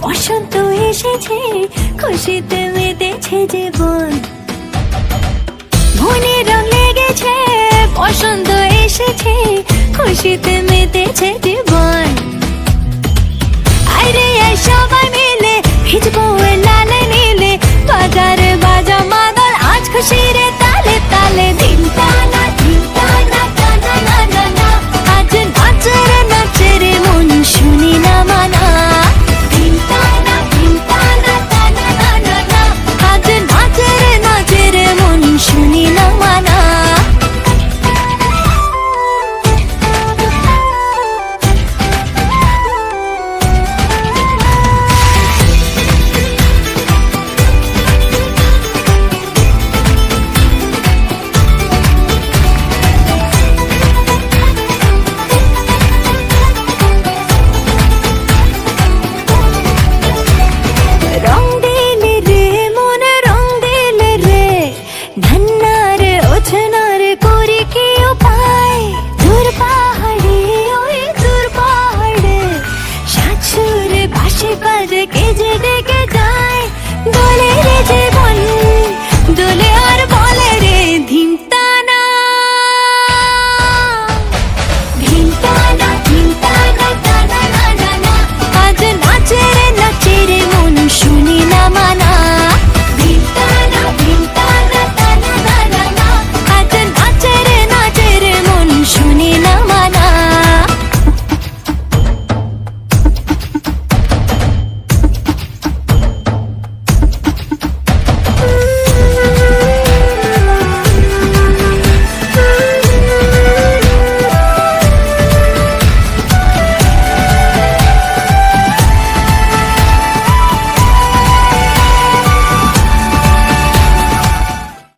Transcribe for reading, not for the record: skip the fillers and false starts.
বসন্ত এসেছে, খুশিতে মেতেছে জীবন। মনে রং লেগেছে, বসন্ত এসেছে, খুশিতে মেতেছে জীবন। আরে আয় সবাই মিলে ভিজবো লালে নীলে, বাজারে বাজা মাদল আজ খুশির তালে তালে। দিন টানা দিন টানা টানা না না না, আজ নাচের নাচের মন শুনি না মানা। শুনি না মানা। রং দিলে রে মনে রং দিলে রে, ধন্নারে ওছনারে করি কি উপায়। দূর পাহাড়ে ওই দূর পাহাড়ে, শাশুড়ে বাঁশি বাজে কে যে ডেকে যায়। দোলে রে যে